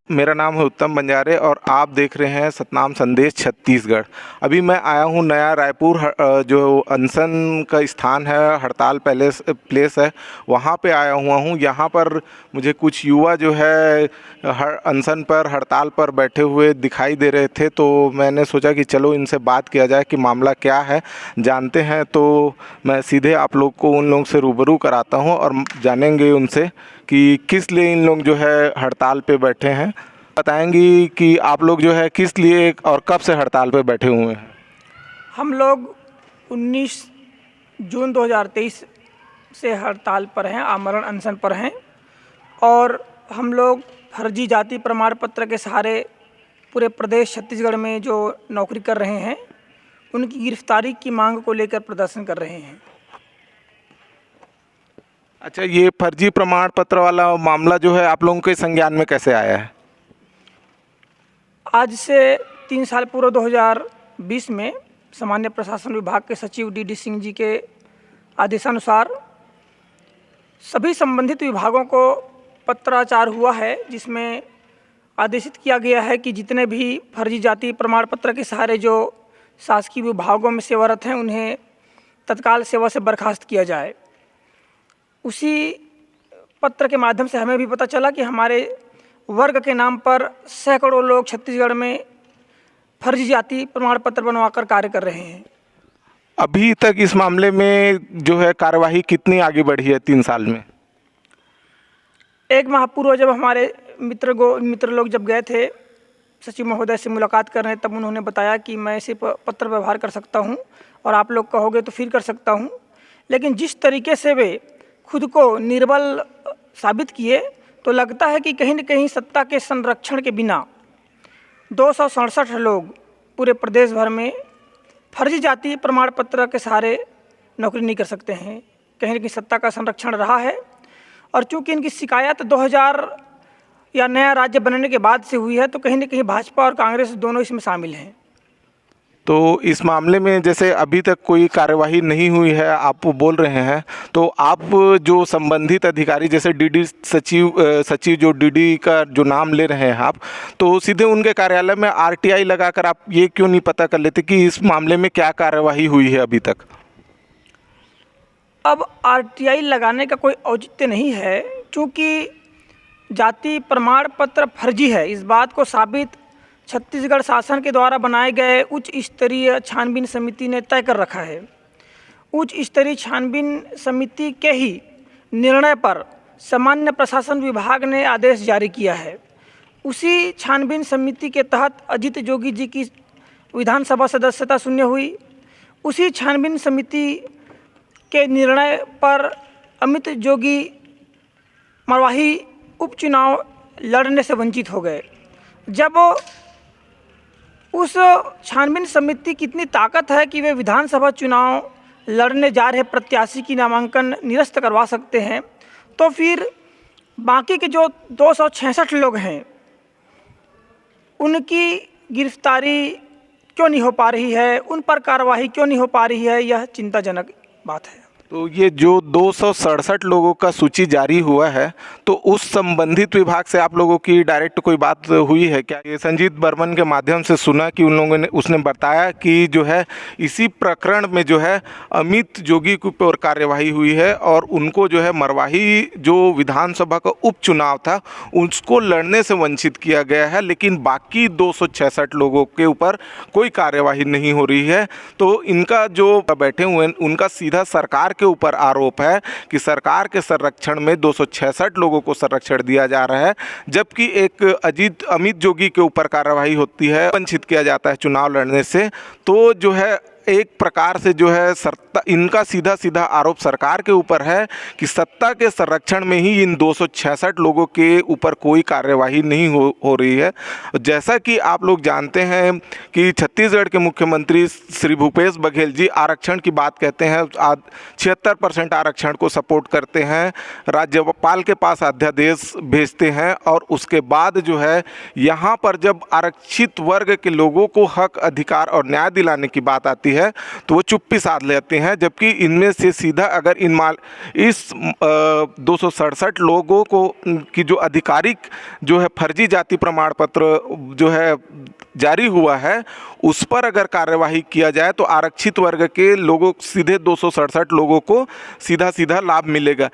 मेरा नाम है उत्तम बंजारे और आप देख रहे हैं सतनाम संदेश छत्तीसगढ़। अभी मैं आया हूँ नया रायपुर, जो अनशन का स्थान है, हड़ताल प्लेस है, वहाँ पे आया हुआ हूँ। यहाँ पर मुझे कुछ युवा जो है अनशन पर, हड़ताल पर बैठे हुए दिखाई दे रहे थे, तो मैंने सोचा कि चलो इनसे बात किया जाए कि मामला क्या है, जानते हैं। तो मैं सीधे आप लोग को उन लोगों से रूबरू कराता हूँ और जानेंगे उनसे कि किस लिए इन लोग जो है हड़ताल पे बैठे हैं। बताएंगी कि आप लोग जो है किस लिए और कब से हड़ताल पे बैठे हुए हैं? हम लोग 19 जून 2023 से हड़ताल पर हैं, आमरण अनशन पर हैं और हम लोग फर्जी जाति प्रमाण पत्र के सहारे पूरे प्रदेश छत्तीसगढ़ में जो नौकरी कर रहे हैं उनकी गिरफ्तारी की मांग को लेकर प्रदर्शन कर रहे हैं। अच्छा, ये फर्जी प्रमाण पत्र वाला मामला जो है आप लोगों के संज्ञान में कैसे आया है? आज से 3 साल पूर्व 2020 में सामान्य प्रशासन विभाग के सचिव डी सिंह जी के आदेशानुसार सभी संबंधित विभागों को पत्राचार हुआ है, जिसमें आदेशित किया गया है कि जितने भी फर्जी जाति प्रमाण पत्र के सहारे जो शासकीय विभागों में सेवारत हैं उन्हें तत्काल सेवा से बर्खास्त किया जाए। उसी पत्र के माध्यम से हमें भी पता चला कि हमारे वर्ग के नाम पर सैकड़ों लोग छत्तीसगढ़ में फर्जी जाति प्रमाण पत्र बनवाकर कार्य कर रहे हैं। अभी तक इस मामले में जो है कार्यवाही कितनी आगे बढ़ी है 3 साल में? 1 माह पूर्व जब हमारे मित्र लोग जब गए थे सचिव महोदय से मुलाकात कर रहे हैं, तब उन्होंने बताया कि मैं सिर्फ पत्र व्यवहार कर सकता हूं और आप लोग कहोगे तो फिर कर सकता हूं। लेकिन जिस तरीके से वे खुद को निर्बल साबित किए, तो लगता है कि कहीं न कहीं सत्ता के संरक्षण के बिना 267 लोग पूरे प्रदेश भर में फर्जी जाति प्रमाण पत्र के सहारे नौकरी नहीं कर सकते हैं। कहीं न कहीं सत्ता का संरक्षण रहा है और चूंकि इनकी शिकायत 2000 या नया राज्य बनने के बाद से हुई है, तो कहीं न कहीं भाजपा और कांग्रेस दोनों इसमें शामिल हैं। तो इस मामले में जैसे अभी तक कोई कार्यवाही नहीं हुई है आप बोल रहे हैं, तो आप जो संबंधित अधिकारी जैसे डीडी सचिव जो डीडी का जो नाम ले रहे हैं आप, तो सीधे उनके कार्यालय में आरटीआई लगाकर आप ये क्यों नहीं पता कर लेते कि इस मामले में क्या कार्यवाही हुई है अभी तक? अब आरटीआई लगाने का कोई औचित्य नहीं है, क्योंकि जाति प्रमाण पत्र फर्जी है इस बात को साबित छत्तीसगढ़ शासन के द्वारा बनाए गए उच्च स्तरीय छानबीन समिति ने तय कर रखा है। उच्च स्तरीय छानबीन समिति के ही निर्णय पर सामान्य प्रशासन विभाग ने आदेश जारी किया है। उसी छानबीन समिति के तहत अजित जोगी जी की विधानसभा सदस्यता शून्य हुई। उसी छानबीन समिति के निर्णय पर अमित जोगी मरवाही उपचुनाव लड़ने से वंचित हो गए। जब उस छानबीन समिति की इतनी ताकत है कि वे विधानसभा चुनाव लड़ने जा रहे प्रत्याशी की नामांकन निरस्त करवा सकते हैं, तो फिर बाकी के जो 266 लोग हैं उनकी गिरफ्तारी क्यों नहीं हो पा रही है, उन पर कार्रवाई क्यों नहीं हो पा रही है, यह चिंताजनक बात है। तो ये जो 267 लोगों का सूची जारी हुआ है, तो उस संबंधित विभाग से आप लोगों की डायरेक्ट कोई बात हुई है क्या? ये संजीत बर्मन के माध्यम से सुना कि उन लोगों ने उसने बताया कि जो है इसी प्रकरण में जो है अमित जोगी के ऊपर कार्यवाही हुई है और उनको जो है मरवाही जो विधानसभा का उपचुनाव था उसको लड़ने से वंचित किया गया है, लेकिन बाकी 266 लोगों के ऊपर कोई कार्यवाही नहीं हो रही है। तो इनका जो बैठे हुए उनका सीधा सरकार के ऊपर आरोप है कि सरकार के संरक्षण में 266 लोगों को संरक्षण दिया जा रहा है, जबकि एक अमित जोगी के ऊपर कार्रवाई होती है, वंचित किया जाता है चुनाव लड़ने से। तो जो है एक प्रकार से जो है इनका सीधा आरोप सरकार के ऊपर है कि सत्ता के संरक्षण में ही इन 266 लोगों के ऊपर कोई कार्यवाही नहीं हो रही है। जैसा कि आप लोग जानते हैं कि छत्तीसगढ़ के मुख्यमंत्री श्री भूपेश बघेल जी आरक्षण की बात कहते हैं, 76% आरक्षण को सपोर्ट करते हैं, राज्यपाल के पास अध्यादेश भेजते हैं और उसके बाद जो है यहाँ पर जब आरक्षित वर्ग के लोगों को हक अधिकार और न्याय दिलाने की बात आती है है तो वो चुप्पी साध लेते हैं, जबकि इनमें से सीधा अगर इस 267 लोगों को की जो आधिकारिक जो है फर्जी जाति प्रमाण पत्र जो है जारी हुआ है उस पर अगर कार्यवाही किया जाए तो आरक्षित वर्ग के लोगों सीधे 267 लोगों को सीधा सीधा लाभ मिलेगा।